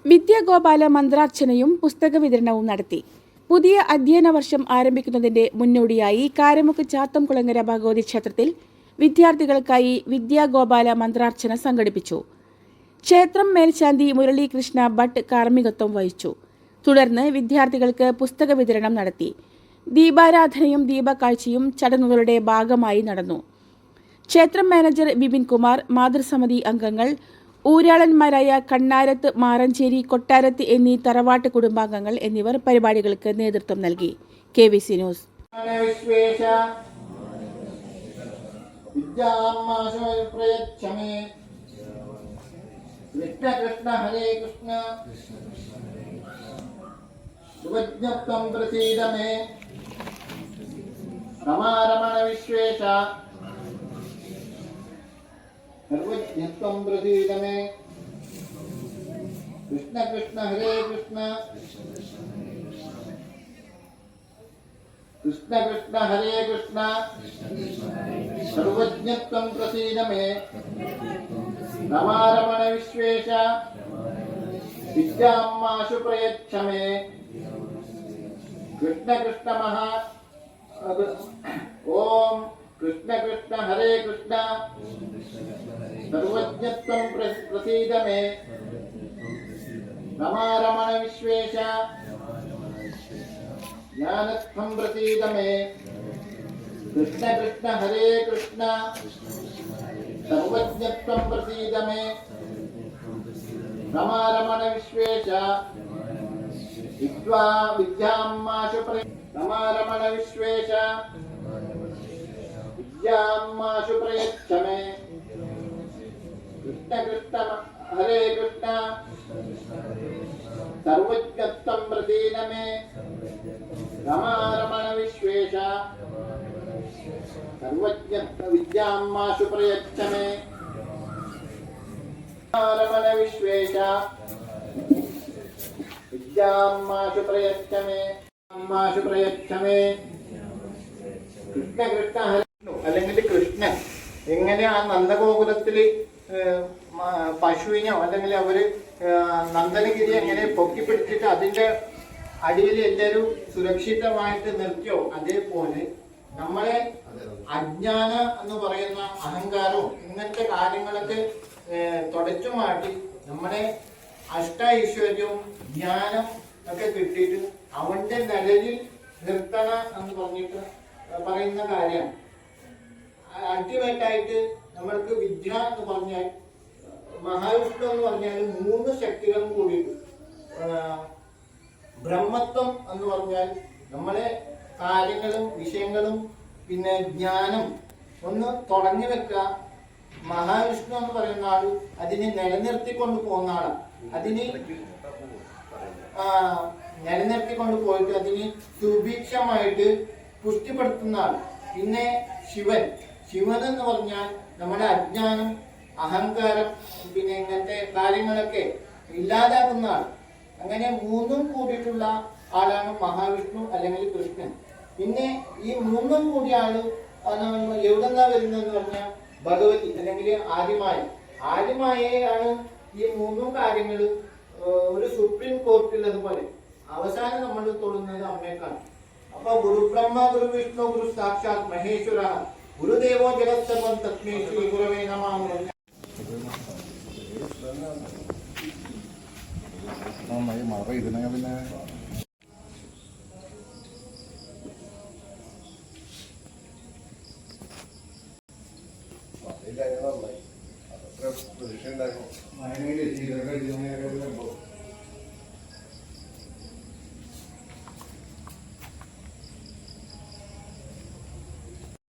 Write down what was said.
വിദ്യാഗോപാല മന്ത്രാർച്ചനയും പുസ്തക വിതരണവും നടത്തി. പുതിയ അധ്യയന വർഷം ആരംഭിക്കുന്നതിന്റെ മുന്നോടിയായി കാരമുക്ക് ചാത്തംകുളങ്ങര ഭഗവതി ക്ഷേത്രത്തിൽ വിദ്യാർത്ഥികൾക്കായി വിദ്യാഗോപാല മന്ത്രാർച്ചന സംഘടിപ്പിച്ചു. ക്ഷേത്രം മേൽശാന്തി മുരളീകൃഷ്ണ ഭട്ട് കാർമ്മികത്വം വഹിച്ചു. തുടർന്ന് വിദ്യാർത്ഥികൾക്ക് പുസ്തക വിതരണം നടത്തി. ദീപാരാധനയും ദീപക്കാഴ്ചയും ചടങ്ങുകളുടെ ഭാഗമായി നടന്നു. ക്ഷേത്രം മാനേജർ ബിപിൻ കുമാർ, മാതൃസമിതി അംഗങ്ങൾ, ഊരാളന്മാരായ കണ്ണാരത്ത്, മാറഞ്ചേരി, കൊട്ടാരത്ത് എന്നീ തറവാട്ട് കുടുംബാംഗങ്ങൾ എന്നിവർ പരിപാടികൾക്ക് നേതൃത്വം നൽകി. KBC news. सर्वज्ञत्वं प्रसीद मे कृष्ण कृष्ण हरे कृष्ण कृष्ण कृष्ण हरे कृष्ण सर्वज्ञत्वं प्रसीद मे रमारमण विश्वेश विद्यां माशु प्रयच्छ मे कृष्ण कृष्ण महा ओम कृष्ण कृष्ण हरे कृष्ण सर्वज्ञत्वं प्रसीद मे रमारमण विश्वेश ज्ञानत्वं प्रसीद मे कृष्ण कृष्ण हरे कृष्ण सर्वज्ञत्वं प्रसीद मे रमारमण विश्वेश विद्यां माशु रमारमण विश्वेश विद्यां माशु प्रयच्छ मे कृष्ण कृष्ण हरे कृष्ण सर्वज्ञत्वं प्रसीद मे रमारमण विश्वेश सर्वज्ञत्व विद्यां माशु प्रयच्छ मे रमारमण विश्वेश विद्यां माशु प्रयच्छ मे कृष्ण कृष्ण हरे അല്ലെങ്കിൽ കൃഷ്ണൻ എങ്ങനെ ആ നന്ദഗോകുലത്തിൽ പശുവിനോ അല്ലെങ്കിൽ അവര് നന്ദനഗിരി എങ്ങനെ പൊക്കി പിടിച്ചിട്ട് അതിന്റെ അടിയിൽ എല്ലാവരും സുരക്ഷിതമായിട്ട് നിർത്തിയോ, അതേപോലെ നമ്മളെ അജ്ഞാന എന്ന് പറയുന്ന അഹങ്കാരവും ഇങ്ങനത്തെ കാര്യങ്ങളൊക്കെ തുടച്ചു മാറ്റി നമ്മളെ അഷ്ടൈശ്വര്യവും ജ്ഞാനം ഒക്കെ കിട്ടിയിട്ട് അവന്റെ നിഴലിൽ നിർത്തണ എന്ന് പറഞ്ഞിട്ട് പറയുന്ന കാര്യമാണ്. അൾട്ടിമേറ്റ് ആയിട്ട് നമ്മൾക്ക് വിദ്യ എന്ന് പറഞ്ഞാൽ മഹാവിഷ്ണു എന്ന് പറഞ്ഞാൽ 3 ശക്തികളും കൂടിയിട്ട്, ബ്രഹ്മത്വം എന്ന് പറഞ്ഞാൽ നമ്മളെ കാര്യങ്ങളും വിഷയങ്ങളും പിന്നെ ജ്ഞാനം ഒന്ന് തുടങ്ങി വെക്കുക. മഹാവിഷ്ണു എന്ന് പറയുന്ന ആള് അതിനെ നിലനിർത്തിക്കൊണ്ട് പോകുന്ന ആളാണ്. അതിന് നിലനിർത്തിക്കൊണ്ട് പോയിട്ട് അതിന് സുഭിക്ഷമായിട്ട് പുഷ്ടിപ്പെടുത്തുന്ന ആൾ. പിന്നെ ശിവൻ എന്ന് പറഞ്ഞാൽ നമ്മുടെ അജ്ഞാനം, അഹങ്കാരം, പിന്നെ ഇങ്ങനത്തെ കാര്യങ്ങളൊക്കെ ഇല്ലാതാക്കുന്ന ആൾ. അങ്ങനെ 3ഉം കൂടിയിട്ടുള്ള ആളാണ് മഹാവിഷ്ണു അല്ലെങ്കിൽ കൃഷ്ണൻ. പിന്നെ ഈ 3ഉം കൂടിയ ആള് എവിടെന്നാ വരുന്നതെന്ന് പറഞ്ഞാൽ ഭഗവതി അല്ലെങ്കിൽ ആര്യമായയാണ് ഈ 3 കാര്യങ്ങൾ ഒരു സുപ്രീം കോർട്ടിൽ അതുപോലെ അവസാനം നമ്മൾ തൊടുന്നത് അമ്മയെക്കാണ്. അപ്പൊ ഗുരു ബ്രഹ്മ, ഗുരു വിഷ്ണു, ഗുരു സാക്ഷാത് മഹേശ്വര, ഗുരുദേവോ ജഗത്സർവം തസ്മൈ ശ്രീ ഗുരവേ നമഃ. നന്നായി മറ ഇതിനെ പിന്നെ നന്നായി അത്ര പ്രതീക്ഷ ഉണ്ടായിരുന്നു.